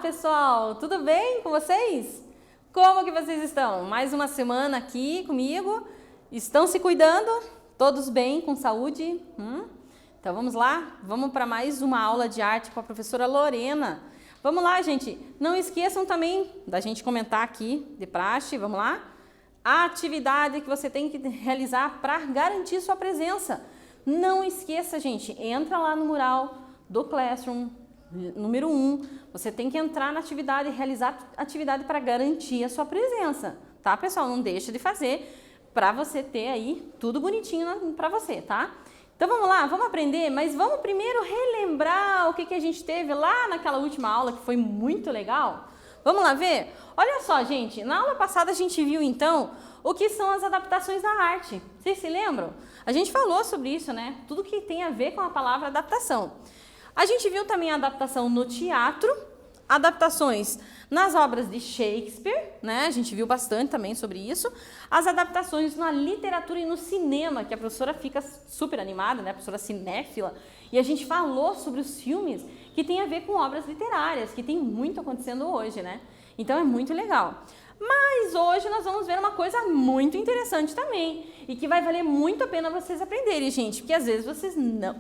pessoal, tudo bem com vocês? Como que vocês estão? Mais uma semana aqui comigo, estão se cuidando? Todos bem, com saúde? Então vamos lá, vamos para mais uma aula de arte com a professora Lorena. Vamos lá, gente, não esqueçam também da gente comentar aqui de praxe, vamos lá? A atividade que você tem que realizar para garantir sua presença. Não esqueça, gente, entra lá no mural do Classroom, número 1, você tem que entrar na atividade e realizar a atividade para garantir a sua presença, tá, pessoal? Não deixa de fazer para você ter aí tudo bonitinho para você, tá? Então vamos lá, vamos aprender, mas vamos primeiro relembrar o que a gente teve lá naquela última aula que foi muito legal. Vamos lá ver? Olha só, gente, na aula passada a gente viu então o que são as adaptações na arte. Vocês se lembram? A gente falou sobre isso, né? Tudo que tem a ver com a palavra adaptação. A gente viu também a adaptação no teatro, adaptações nas obras de Shakespeare, né? A gente viu bastante também sobre isso. As adaptações na literatura e no cinema, que a professora fica super animada, né? A professora cinéfila. E a gente falou sobre os filmes que tem a ver com obras literárias, que tem muito acontecendo hoje, né? Então é muito legal. Mas hoje nós vamos ver uma coisa muito interessante também e que vai valer muito a pena vocês aprenderem, gente, porque às vezes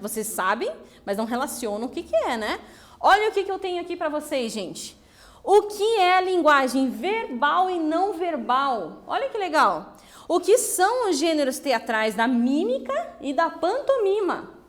vocês sabem, mas não relacionam o que é, né? Olha o que eu tenho aqui para vocês, gente. O que é a linguagem verbal e não verbal? Olha que legal. O que são os gêneros teatrais da mímica e da pantomima?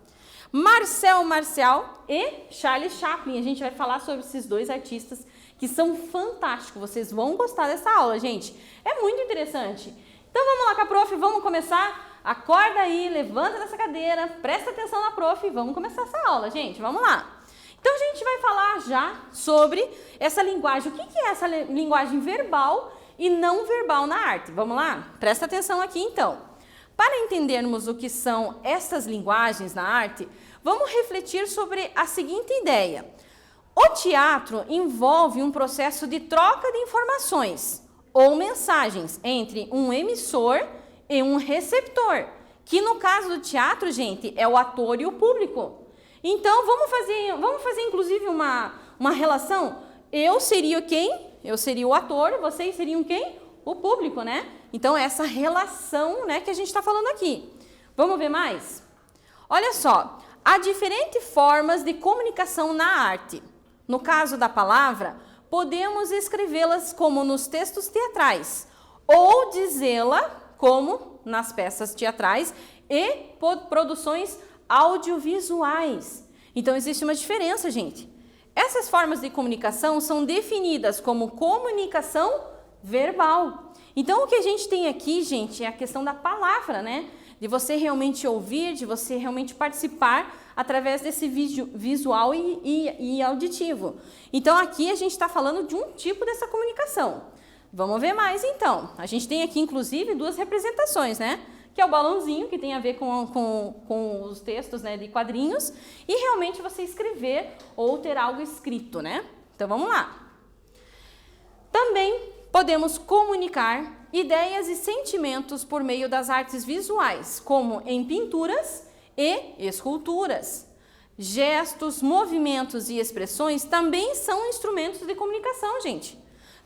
Marcel Marceau e Charles Chaplin. A gente vai falar sobre esses dois artistas que são fantásticos. Vocês vão gostar dessa aula, gente. É muito interessante. Então vamos lá com a prof, vamos começar? Acorda aí, levanta dessa cadeira, presta atenção na prof e vamos começar essa aula, gente. Vamos lá. Então a gente vai falar já sobre essa linguagem. O que é essa linguagem verbal e não verbal na arte? Vamos lá? Presta atenção aqui então. Para entendermos o que são essas linguagens na arte, vamos refletir sobre a seguinte ideia. O teatro envolve um processo de troca de informações ou mensagens entre um emissor e um receptor, que no caso do teatro, gente, é o ator e o público. Então, vamos fazer inclusive uma relação. Eu seria quem? Eu seria o ator, vocês seriam quem? O público, né? Então, essa relação, né, que a gente está falando aqui. Vamos ver mais? Olha só, há diferentes formas de comunicação na arte. No caso da palavra, podemos escrevê-las como nos textos teatrais ou dizê-la como nas peças teatrais e produções audiovisuais. Então, existe uma diferença, gente. Essas formas de comunicação são definidas como comunicação verbal. Então, o que a gente tem aqui, gente, é a questão da palavra, né? De você realmente ouvir, de você realmente participar através desse visual e auditivo. Então, aqui a gente está falando de um tipo dessa comunicação. Vamos ver mais, então. A gente tem aqui, inclusive, duas representações, né? Que é o balãozinho, que tem a ver com os textos, né, de quadrinhos, e realmente você escrever ou ter algo escrito, né? Então, vamos lá. Também podemos comunicar ideias e sentimentos por meio das artes visuais, como em pinturas e esculturas. Gestos, movimentos e expressões também são instrumentos de comunicação, gente.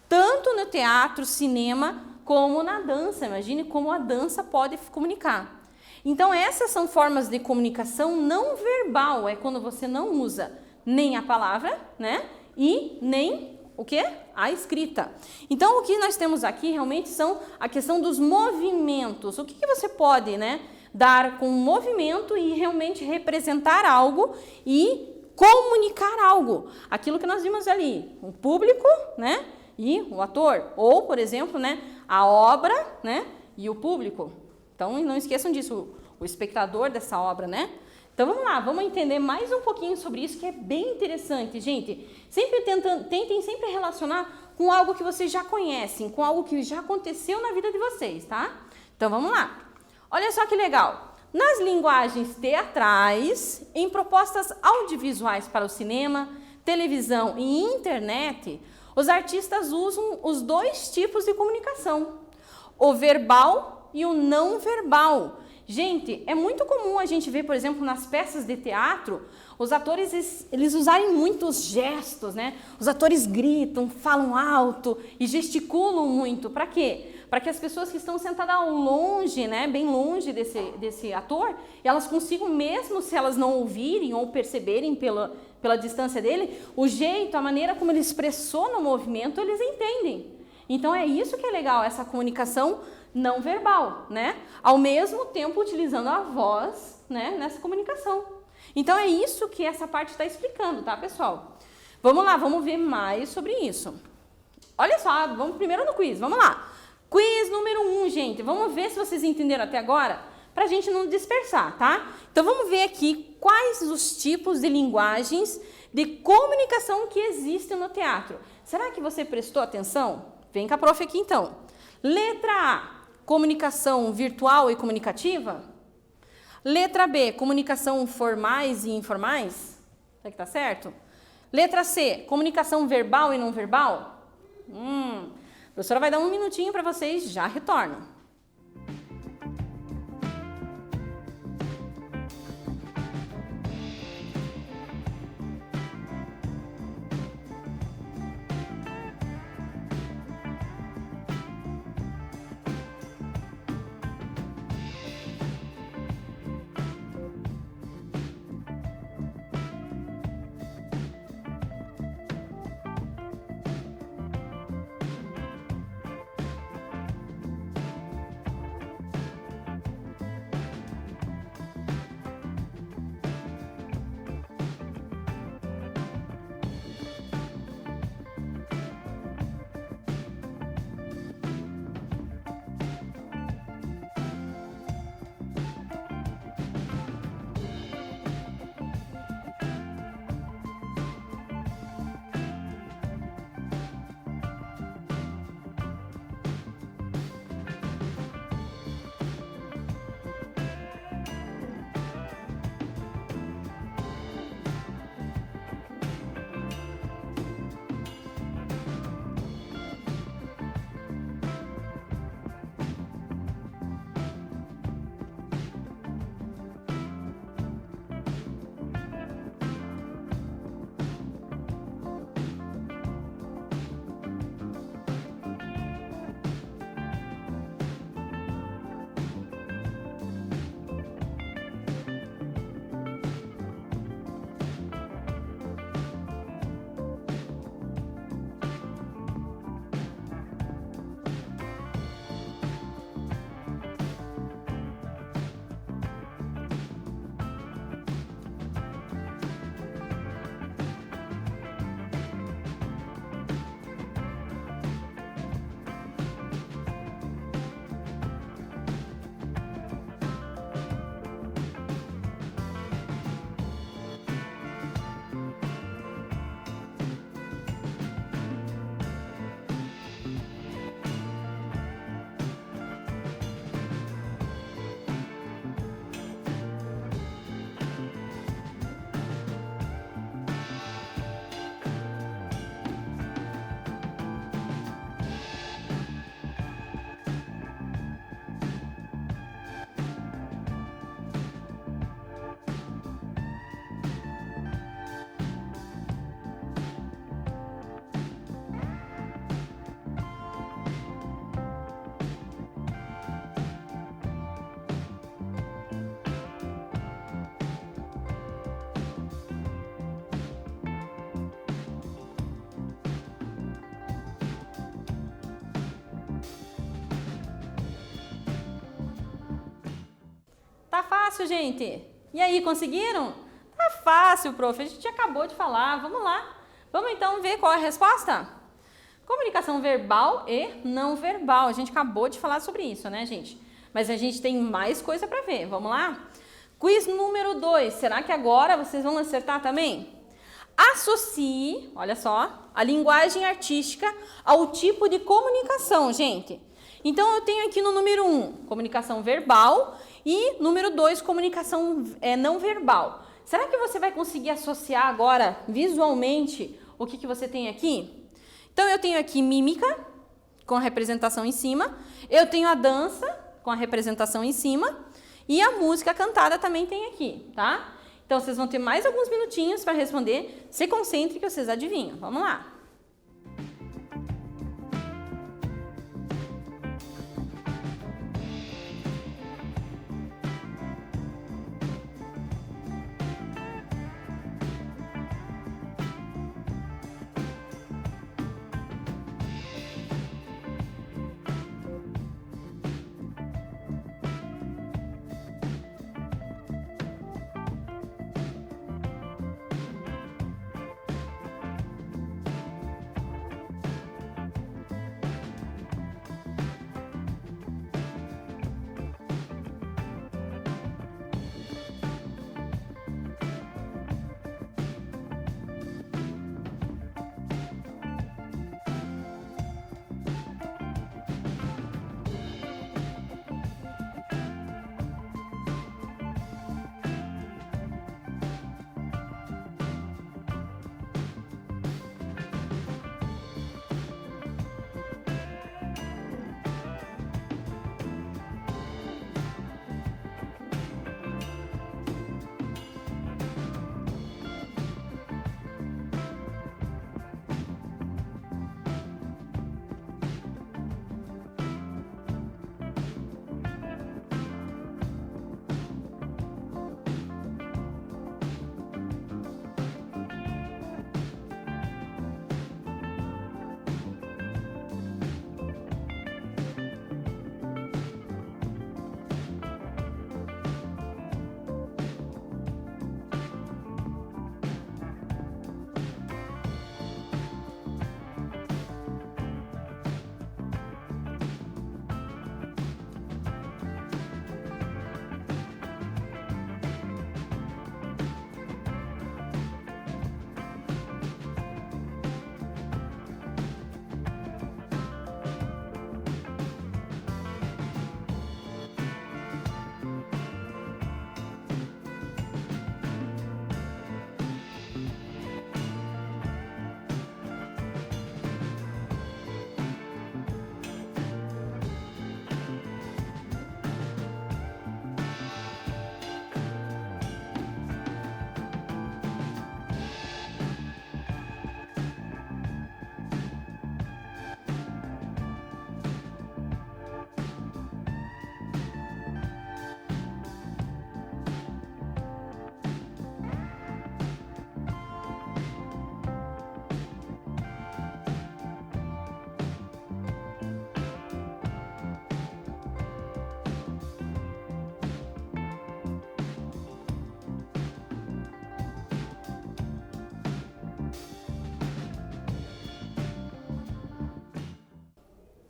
Tanto no teatro, cinema, como na dança. Imagine como a dança pode comunicar. Então, essas são formas de comunicação não verbal. É quando você não usa nem a palavra, né? E nem o quê? A escrita. Então, o que nós temos aqui realmente são a questão dos movimentos. O que você pode, né, dar com movimento e realmente representar algo e comunicar algo. Aquilo que nós vimos ali, o público, né, e o ator. Ou, por exemplo, né, a obra, né, e o público. Então, não esqueçam disso, o espectador dessa obra, né? Então, vamos lá, vamos entender mais um pouquinho sobre isso, que é bem interessante, gente. Tentem sempre relacionar com algo que vocês já conhecem, com algo que já aconteceu na vida de vocês, tá? Então, vamos lá. Olha só que legal. Nas linguagens teatrais, em propostas audiovisuais para o cinema, televisão e internet, os artistas usam os dois tipos de comunicação, o verbal e o não verbal, Gente, é muito comum a gente ver, por exemplo, nas peças de teatro, os atores, eles usarem muitos gestos, né? Os atores gritam, falam alto e gesticulam muito. Para quê? Para que as pessoas que estão sentadas ao longe, né, bem longe desse ator, elas consigam, mesmo se elas não ouvirem ou perceberem pela distância dele, o jeito, a maneira como ele expressou no movimento, eles entendem. Então é isso que é legal, essa comunicação não verbal, né? Ao mesmo tempo utilizando a voz, né, nessa comunicação. Então é isso que essa parte está explicando, tá, pessoal? Vamos lá, vamos ver mais sobre isso. Olha só, vamos primeiro no quiz, vamos lá. Quiz número 1, gente. Vamos ver se vocês entenderam até agora, para a gente não dispersar, tá? Então vamos ver aqui quais os tipos de linguagens de comunicação que existem no teatro. Será que você prestou atenção? Vem com a prof aqui então. Letra A, comunicação virtual e comunicativa. Letra B, comunicação formais e informais. Será que tá certo? Letra C, comunicação verbal e não verbal. A professora vai dar um minutinho para vocês, já retorno. Tá fácil, gente? E aí, conseguiram? Tá fácil, prof. A gente acabou de falar. Vamos lá. Vamos então ver qual é a resposta? Comunicação verbal e não verbal. A gente acabou de falar sobre isso, né, gente? Mas a gente tem mais coisa para ver. Vamos lá? Quiz número 2. Será que agora vocês vão acertar também? Associe, olha só, a linguagem artística ao tipo de comunicação, gente. Então, eu tenho aqui no número 1, comunicação verbal e número 2, comunicação não verbal. Será que você vai conseguir associar agora, visualmente, o que você tem aqui? Então, eu tenho aqui mímica, com a representação em cima. Eu tenho a dança, com a representação em cima. E a música cantada também tem aqui, tá? Então, vocês vão ter mais alguns minutinhos para responder. Se concentre que vocês adivinham. Vamos lá.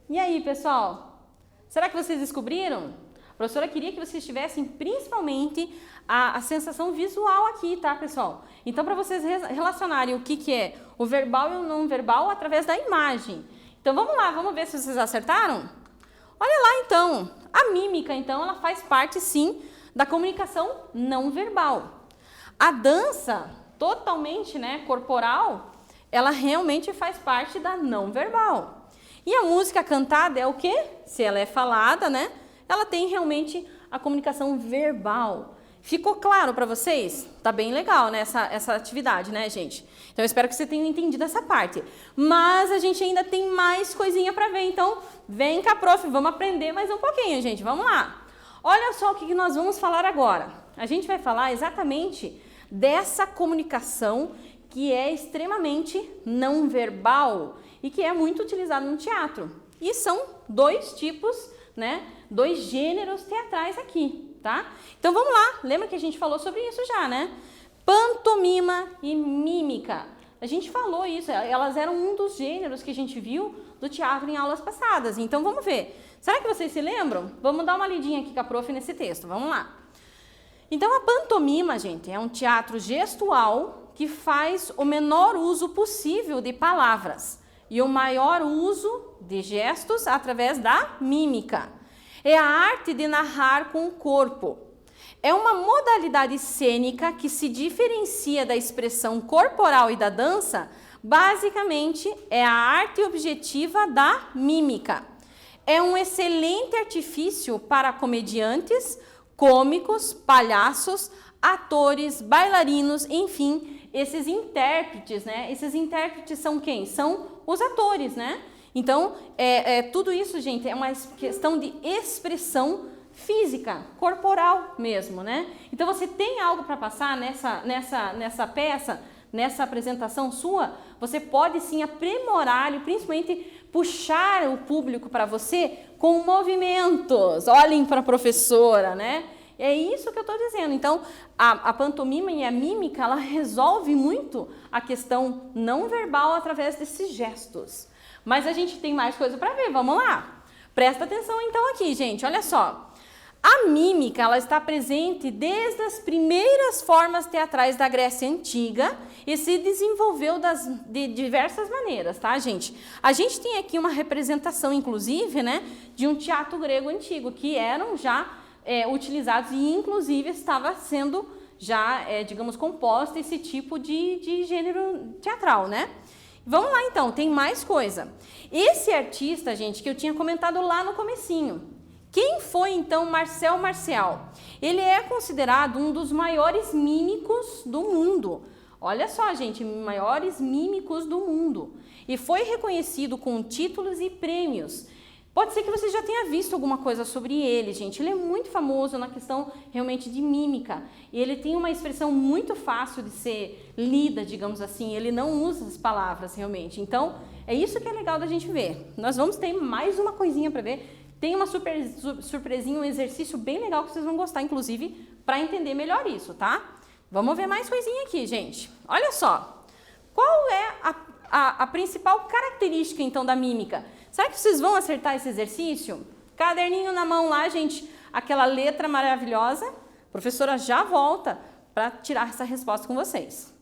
E aí, pessoal? Será que vocês descobriram? A professora queria que vocês tivessem principalmente a sensação visual aqui, tá, pessoal? Então, para vocês relacionarem o que é o verbal e o não verbal através da imagem. Então, vamos lá, vamos ver se vocês acertaram? Olha lá, então. A mímica, então, ela faz parte, sim, da comunicação não verbal. A dança, totalmente, né, corporal, ela realmente faz parte da não verbal. E a música cantada é o quê? Se ela é falada, né? Ela tem realmente a comunicação verbal. Ficou claro para vocês? Tá bem legal, né, essa atividade, né, gente? Então, eu espero que vocês tenham entendido essa parte. Mas a gente ainda tem mais coisinha para ver. Então, vem cá, prof, vamos aprender mais um pouquinho, gente. Vamos lá. Olha só o que nós vamos falar agora. A gente vai falar exatamente dessa comunicação que é extremamente não verbal e que é muito utilizado no teatro. E são dois tipos, né? Dois gêneros teatrais aqui, tá? Então vamos lá, lembra que a gente falou sobre isso já, né? Pantomima e mímica. A gente falou isso, elas eram um dos gêneros que a gente viu do teatro em aulas passadas. Então vamos ver. Será que vocês se lembram? Vamos dar uma lidinha aqui com a prof nesse texto, vamos lá. Então a pantomima, gente, é um teatro gestual que faz o menor uso possível de palavras e o maior uso de gestos através da mímica. É a arte de narrar com o corpo. É uma modalidade cênica que se diferencia da expressão corporal e da dança. Basicamente, é a arte objetiva da mímica. É um excelente artifício para comediantes, cômicos, palhaços, atores, bailarinos, enfim, esses intérpretes, né? Esses intérpretes são quem? São os atores, né? Então, tudo isso, gente, é uma questão de expressão física, corporal mesmo, né? Então, você tem algo para passar nessa peça, nessa apresentação sua, você pode sim aprimorar e principalmente puxar o público para você com movimentos. Olhem para a professora, né? É isso que eu estou dizendo. Então, a pantomima e a mímica, ela resolve muito a questão não verbal através desses gestos. Mas a gente tem mais coisa para ver, vamos lá. Presta atenção então aqui, gente, olha só. A mímica, ela está presente desde as primeiras formas teatrais da Grécia Antiga e se desenvolveu de diversas maneiras, tá, gente? A gente tem aqui uma representação, inclusive, né, de um teatro grego antigo, que eram já utilizados e, inclusive, estava sendo já, digamos, composto esse tipo de gênero teatral, né? Vamos lá, então, tem mais coisa. Esse artista, gente, que eu tinha comentado lá no comecinho, quem foi, então, Marcel Marcial? Ele é considerado um dos maiores mímicos do mundo. Olha só, gente, maiores mímicos do mundo. E foi reconhecido com títulos e prêmios. Pode ser que você já tenha visto alguma coisa sobre ele, gente. Ele é muito famoso na questão realmente de mímica. E ele tem uma expressão muito fácil de ser lida, digamos assim. Ele não usa as palavras realmente. Então, é isso que é legal da gente ver. Nós vamos ter mais uma coisinha para ver. Tem uma surpresinha, um exercício bem legal que vocês vão gostar, inclusive, para entender melhor isso, tá? Vamos ver mais coisinha aqui, gente. Olha só. Qual é a principal característica, então, da mímica? Será que vocês vão acertar esse exercício? Caderninho na mão lá, gente. Aquela letra maravilhosa. A professora já volta para tirar essa resposta com vocês.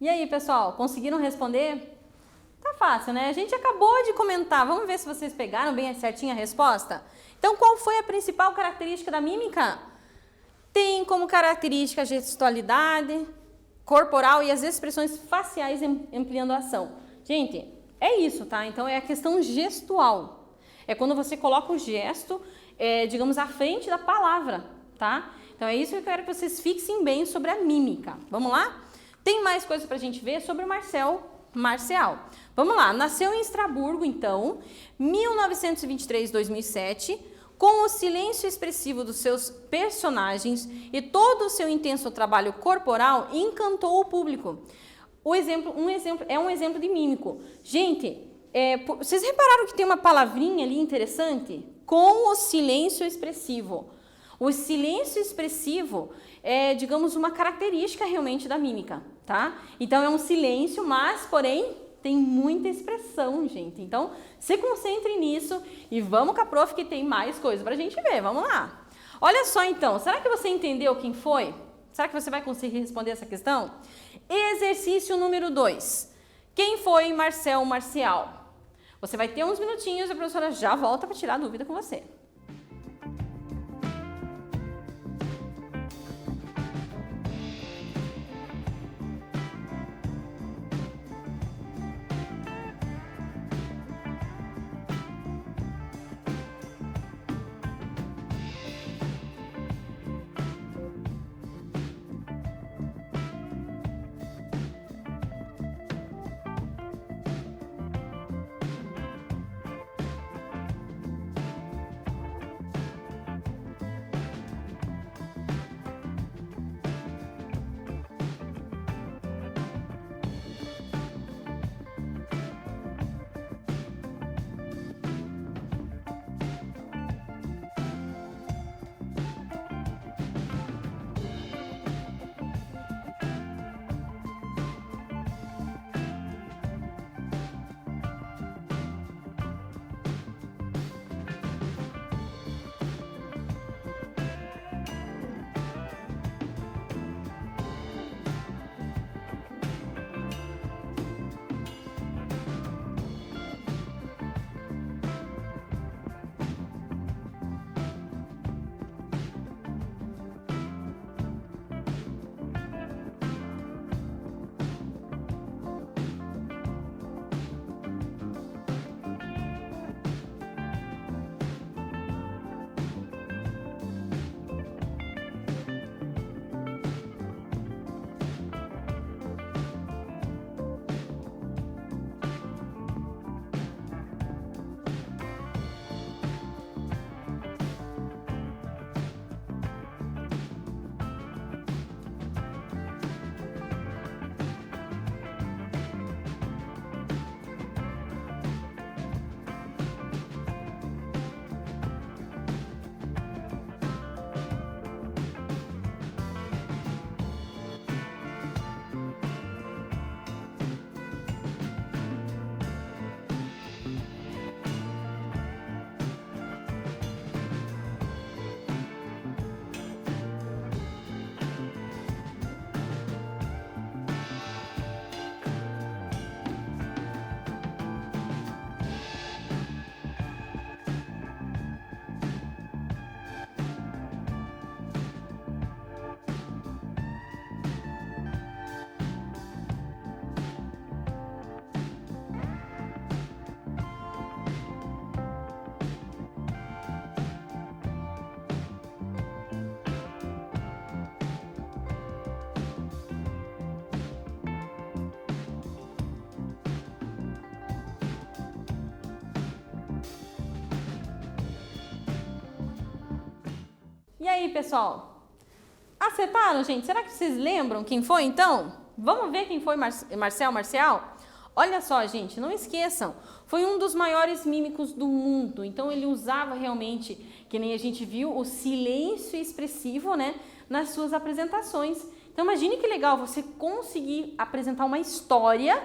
E aí, pessoal, conseguiram responder? Tá fácil, né? A gente acabou de comentar. Vamos ver se vocês pegaram bem certinho a resposta? Então, qual foi a principal característica da mímica? Tem como característica a gestualidade corporal e as expressões faciais ampliando a ação. Gente, é isso, tá? Então, é a questão gestual. É quando você coloca o gesto, digamos, à frente da palavra, tá? Então, é isso que eu quero que vocês fixem bem sobre a mímica. Vamos lá? Tem mais coisa pra gente ver sobre o Marcial. Vamos lá, nasceu em Estrasburgo, então, 1923-2007, com o silêncio expressivo dos seus personagens e todo o seu intenso trabalho corporal, encantou o público. Um exemplo de mímico. Gente, vocês repararam que tem uma palavrinha ali interessante? Com o silêncio expressivo. O silêncio expressivo é, digamos, uma característica realmente da mímica, tá? Então, é um silêncio, mas, porém, tem muita expressão, gente. Então, se concentre nisso e vamos com a prof que tem mais coisa pra gente ver. Vamos lá. Olha só, então. Será que você entendeu quem foi? Será que você vai conseguir responder essa questão? Exercício número 2. Quem foi Marcial? Você vai ter uns minutinhos e a professora já volta para tirar a dúvida com você. E aí, pessoal? Acertaram, gente? Será que vocês lembram quem foi, então? Vamos ver quem foi Marcial? Olha só, gente, não esqueçam, foi um dos maiores mímicos do mundo. Então, ele usava realmente, que nem a gente viu, o silêncio expressivo, né, nas suas apresentações. Então, imagine que legal você conseguir apresentar uma história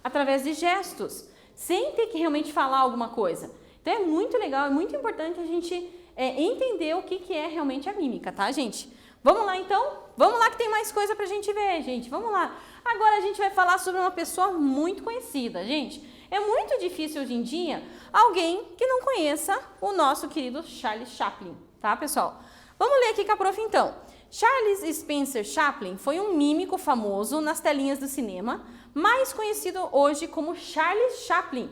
através de gestos, sem ter que realmente falar alguma coisa. Então, é muito legal, é muito importante a gente entender o que é realmente a mímica, tá, gente? Vamos lá então? Vamos lá que tem mais coisa pra gente ver, gente. Vamos lá. Agora a gente vai falar sobre uma pessoa muito conhecida, gente. É muito difícil hoje em dia alguém que não conheça o nosso querido Charles Chaplin, tá, pessoal? Vamos ler aqui com a prof então. Charles Spencer Chaplin foi um mímico famoso nas telinhas do cinema, mais conhecido hoje como Charles Chaplin.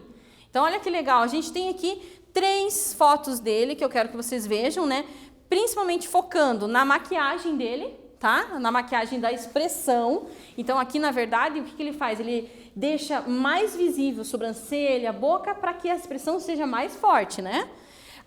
Então, olha que legal, a gente tem aqui 3 fotos dele que eu quero que vocês vejam, né? Principalmente focando na maquiagem dele, tá? Na maquiagem da expressão. Então, aqui, na verdade, o que ele faz? Ele deixa mais visível a sobrancelha, a boca, para que a expressão seja mais forte, né?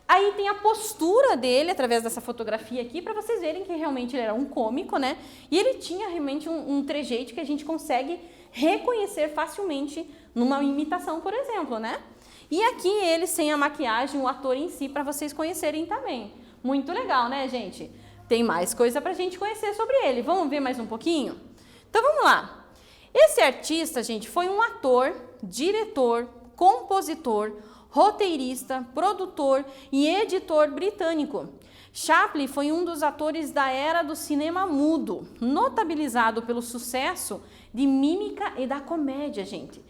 Aí tem a postura dele, através dessa fotografia aqui, para vocês verem que realmente ele era um cômico, né? E ele tinha realmente um trejeito que a gente consegue reconhecer facilmente numa imitação, por exemplo, né? E aqui ele sem a maquiagem, o ator em si, para vocês conhecerem também. Muito legal, né, gente? Tem mais coisa pra gente conhecer sobre ele. Vamos ver mais um pouquinho? Então, vamos lá. Esse artista, gente, foi um ator, diretor, compositor, roteirista, produtor e editor britânico. Chaplin foi um dos atores da era do cinema mudo, notabilizado pelo sucesso de mímica e da comédia, gente.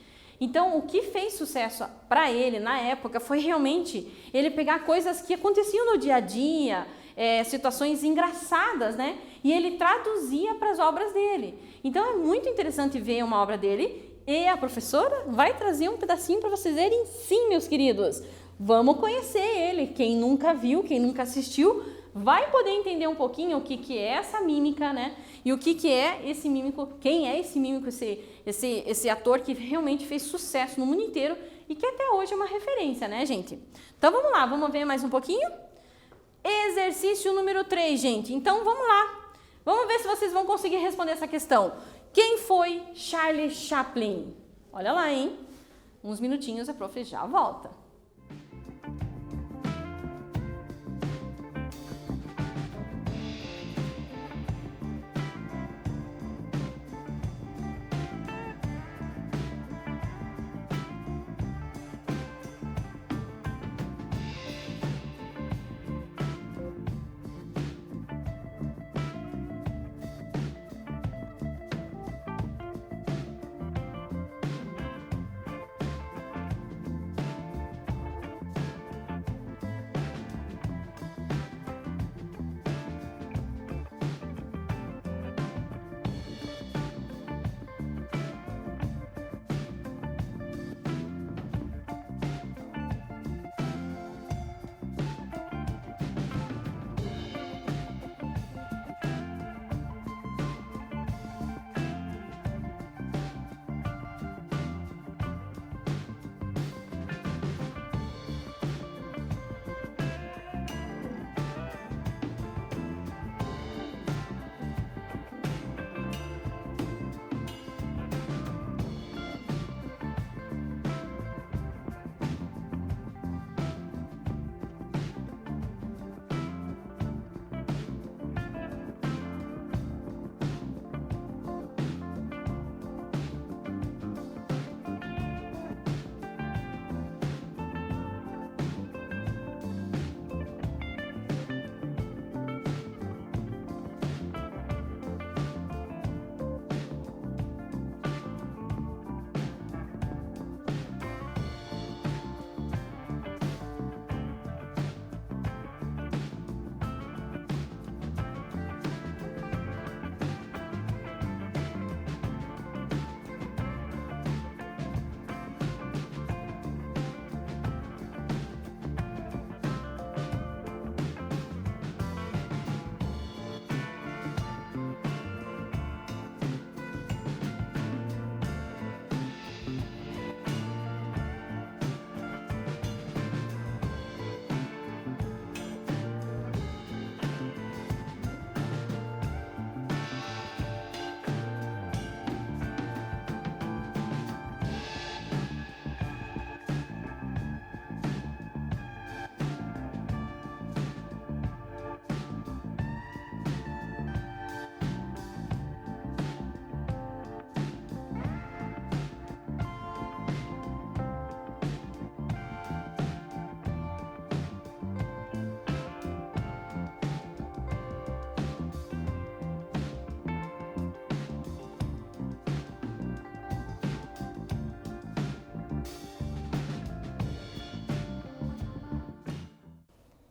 Então, o que fez sucesso para ele na época foi realmente ele pegar coisas que aconteciam no dia a dia, situações engraçadas, né? E ele traduzia para as obras dele. Então, é muito interessante ver uma obra dele. E a professora vai trazer um pedacinho para vocês verem, sim, meus queridos. Vamos conhecer ele. Quem nunca viu, quem nunca assistiu, vai poder entender um pouquinho o que é essa mímica, né? E o que é esse mímico, quem é esse mímico, esse ator que realmente fez sucesso no mundo inteiro e que até hoje é uma referência, né, gente? Então, vamos lá, vamos ver mais um pouquinho? Exercício número 3, gente. Então, vamos lá. Vamos ver se vocês vão conseguir responder essa questão. Quem foi Charles Chaplin? Olha lá, hein? Uns minutinhos a prof já volta.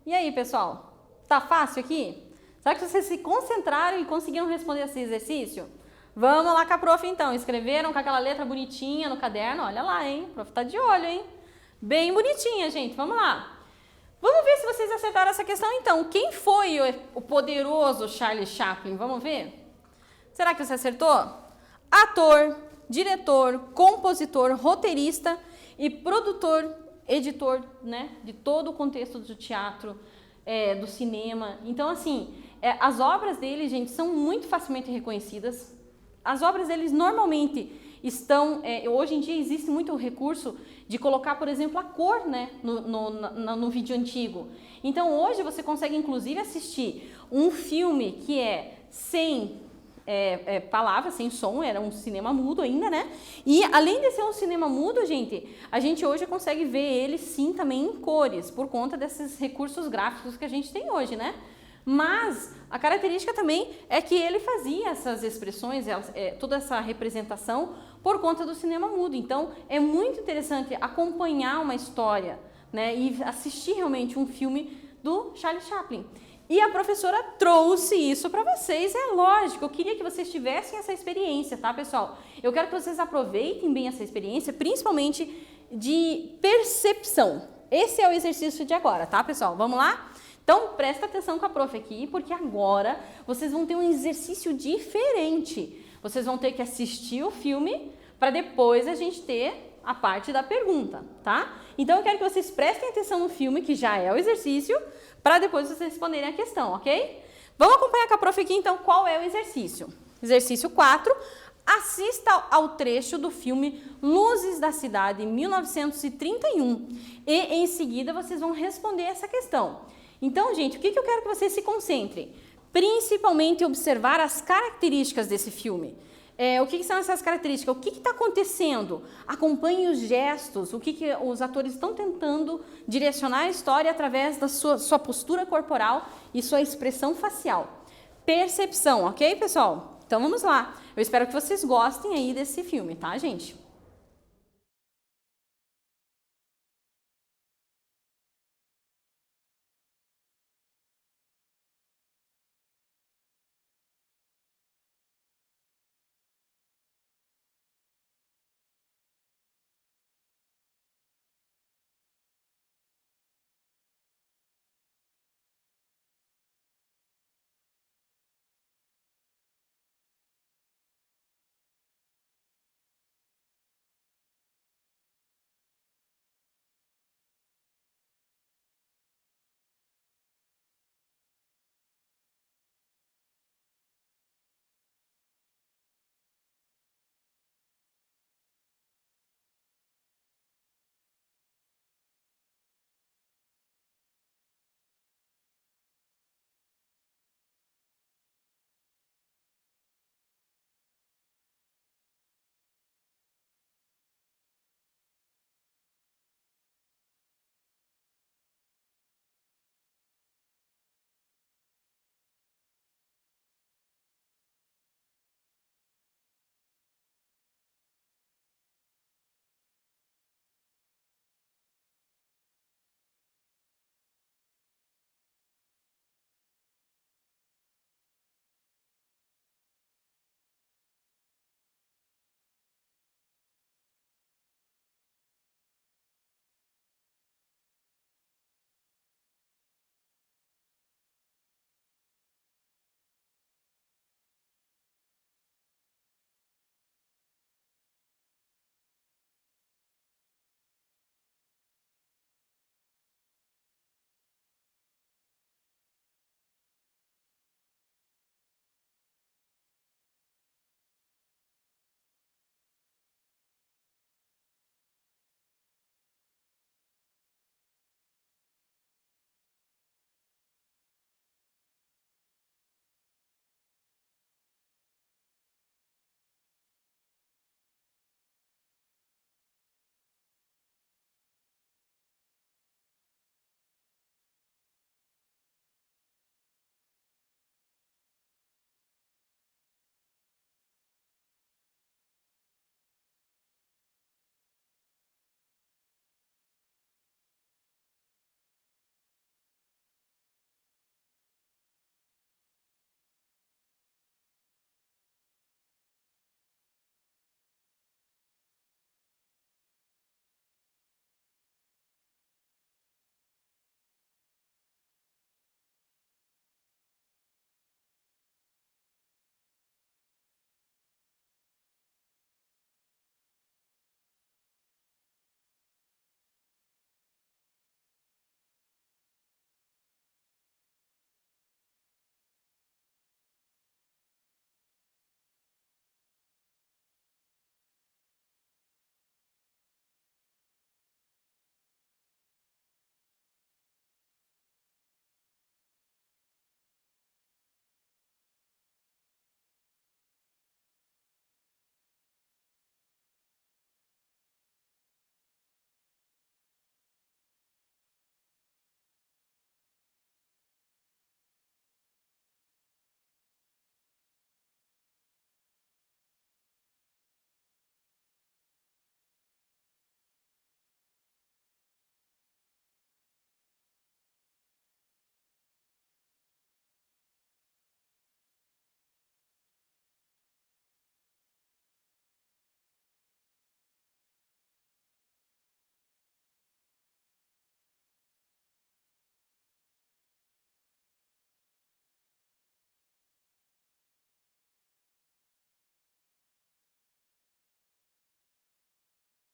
E aí, pessoal? Tá fácil aqui? Será que vocês se concentraram e conseguiram responder esse exercício? Vamos lá com a prof então. Escreveram com aquela letra bonitinha no caderno? Olha lá, hein? O prof tá de olho, hein? Bem bonitinha, gente. Vamos lá. Vamos ver se vocês acertaram essa questão então. Quem foi o poderoso Charlie Chaplin? Vamos ver? Será que você acertou? Ator, diretor, compositor, roteirista e produtor, editor, né? De todo o contexto do teatro, do cinema. Então, assim, as obras dele, gente, são muito facilmente reconhecidas. As obras deles normalmente estão... hoje em dia existe muito recurso de colocar, por exemplo, a cor, né, no vídeo antigo. Então, hoje você consegue, inclusive, assistir um filme que é sem palavras, sem som, era um cinema mudo ainda, né? E, além de ser um cinema mudo, gente, a gente hoje consegue ver ele, sim, também em cores, por conta desses recursos gráficos que a gente tem hoje, né? Mas a característica também é que ele fazia essas expressões, toda essa representação por conta do cinema mudo. Então, é muito interessante acompanhar uma história, né, e assistir realmente um filme do Charlie Chaplin. E a professora trouxe isso para vocês, é lógico, eu queria que vocês tivessem essa experiência, tá, pessoal? Eu quero que vocês aproveitem bem essa experiência, principalmente de percepção. Esse é o exercício de agora, tá, pessoal? Vamos lá? Então, presta atenção com a prof aqui, porque agora vocês vão ter um exercício diferente. Vocês vão ter que assistir o filme para depois a gente ter a parte da pergunta, tá? Então, eu quero que vocês prestem atenção no filme, que já é o exercício, para depois vocês responderem a questão, ok? Vamos acompanhar com a prof aqui, então, qual é o exercício. Exercício 4. Assista ao trecho do filme Luzes da Cidade, 1931. E, em seguida, vocês vão responder essa questão. Então, gente, o que eu quero que vocês se concentrem? Principalmente observar as características desse filme. O que são essas características? O que está acontecendo? Acompanhe os gestos, o que os atores estão tentando direcionar a história através da sua postura corporal e sua expressão facial. Percepção, ok, pessoal? Então, vamos lá. Eu espero que vocês gostem aí desse filme, tá, gente?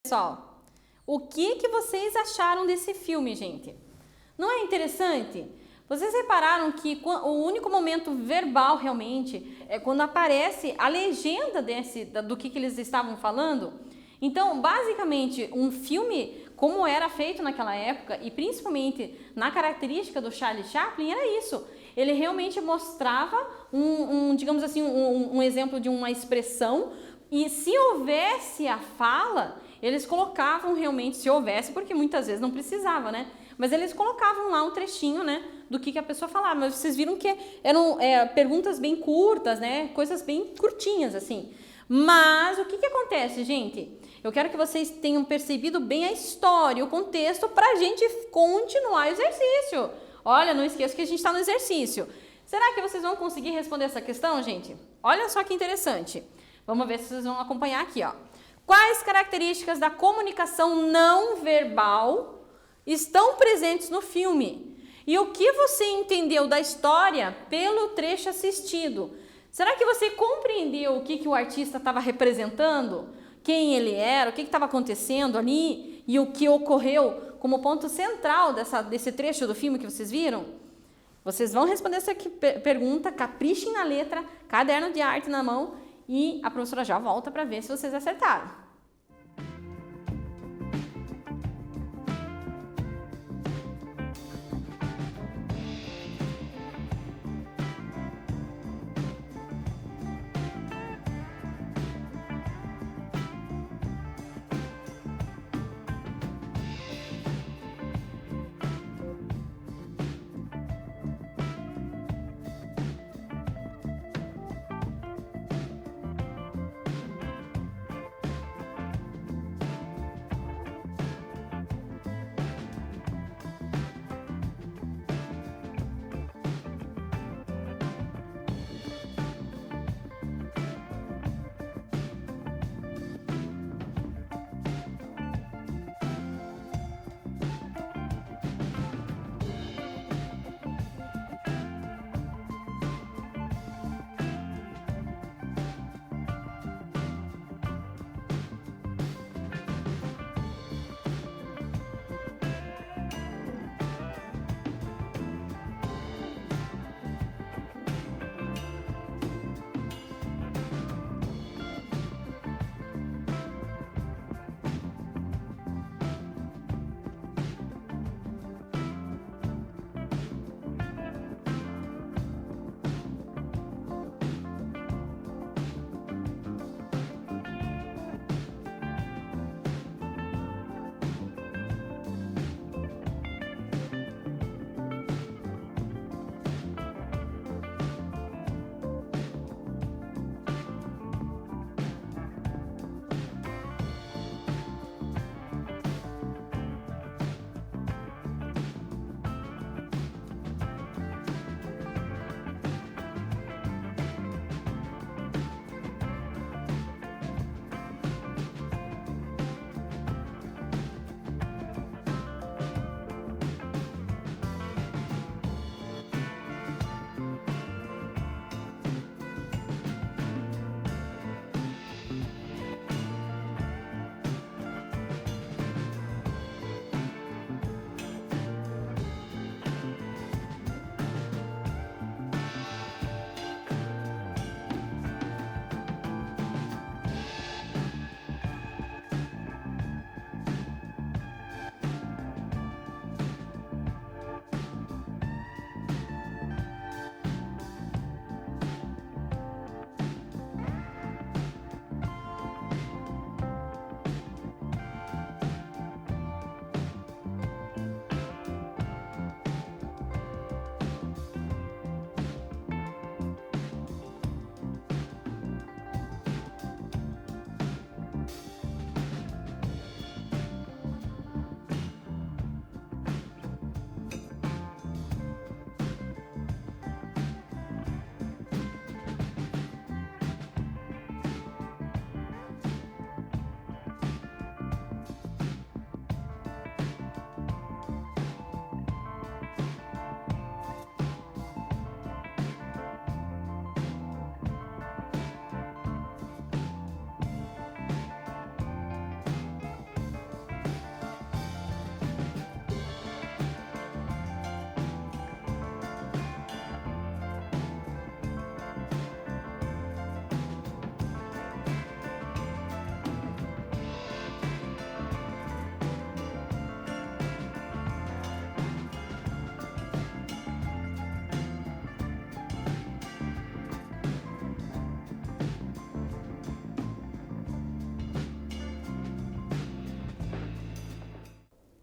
Pessoal, o que vocês acharam desse filme, gente? Não é interessante? Vocês repararam que o único momento verbal realmente é quando aparece a legenda do que eles estavam falando? Então, basicamente, um filme como era feito naquela época e principalmente na característica do Charlie Chaplin era isso. Ele realmente mostrava digamos assim, um exemplo de uma expressão e se houvesse a fala, eles colocavam realmente, se houvesse, porque muitas vezes não precisava, né? Mas eles colocavam lá um trechinho, né, do que a pessoa falava. Mas vocês viram que eram perguntas bem curtas, né, coisas bem curtinhas, assim. Mas o que acontece, gente? Eu quero que vocês tenham percebido bem a história, o contexto, para a gente continuar o exercício. Olha, não esqueça que a gente está no exercício. Será que vocês vão conseguir responder essa questão, gente? Olha só que interessante. Vamos ver se vocês vão acompanhar aqui, ó. Quais características da comunicação não verbal estão presentes no filme? E o que você entendeu da história pelo trecho assistido? Será que você compreendeu o que o artista estava representando? Quem ele era, o que estava acontecendo ali e o que ocorreu como ponto central desse trecho do filme que vocês viram? Vocês vão responder essa pergunta, caprichem na letra, caderno de arte na mão e a professora já volta para ver se vocês acertaram.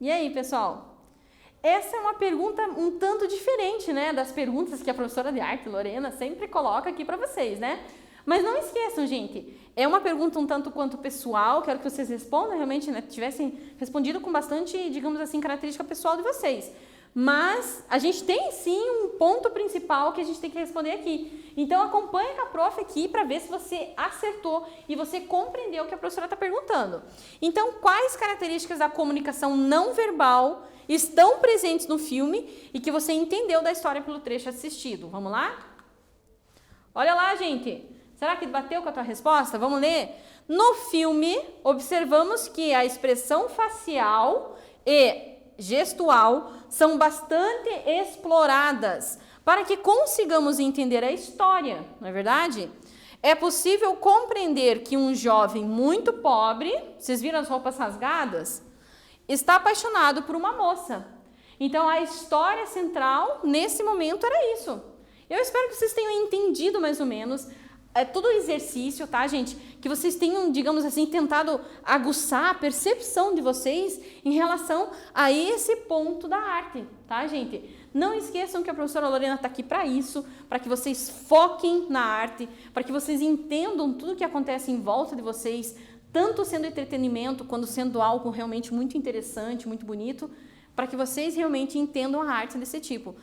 E aí, pessoal? Essa é uma pergunta um tanto diferente, né, das perguntas que a professora de arte, Lorena, sempre coloca aqui para vocês, né? Mas não esqueçam, gente, é uma pergunta um tanto quanto pessoal, quero que vocês respondam realmente, né, tivessem respondido com bastante, digamos assim, característica pessoal de vocês. Mas a gente tem sim um ponto principal que a gente tem que responder aqui. Então acompanhe com a prof aqui para ver se você acertou e você compreendeu o que a professora está perguntando. Então, quais características da comunicação não verbal estão presentes no filme e que você entendeu da história pelo trecho assistido? Vamos lá? Olha lá, gente. Será que bateu com a tua resposta? Vamos ler? No filme, observamos que a expressão facial e gestual são bastante exploradas para que consigamos entender a história, não é verdade? É possível compreender que um jovem muito pobre, vocês viram as roupas rasgadas? Está apaixonado por uma moça. Então, a história central, nesse momento, era isso. Eu espero que vocês tenham entendido mais ou menos. É todo o exercício, tá, gente? Que vocês tenham, digamos assim, tentado aguçar a percepção de vocês em relação a esse ponto da arte, tá, gente? Não esqueçam que a professora Lorena está aqui para isso, para que vocês foquem na arte, para que vocês entendam tudo o que acontece em volta de vocês, tanto sendo entretenimento, quanto sendo algo realmente muito interessante, muito bonito, para que vocês realmente entendam a arte desse tipo.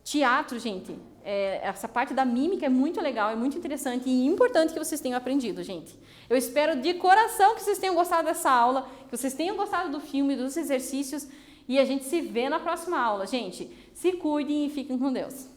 Teatro, gente, essa parte da mímica é muito legal, é muito interessante e importante que vocês tenham aprendido, gente. Eu espero de coração que vocês tenham gostado dessa aula, que vocês tenham gostado do filme, dos exercícios e a gente se vê na próxima aula, gente. Se cuidem e fiquem com Deus.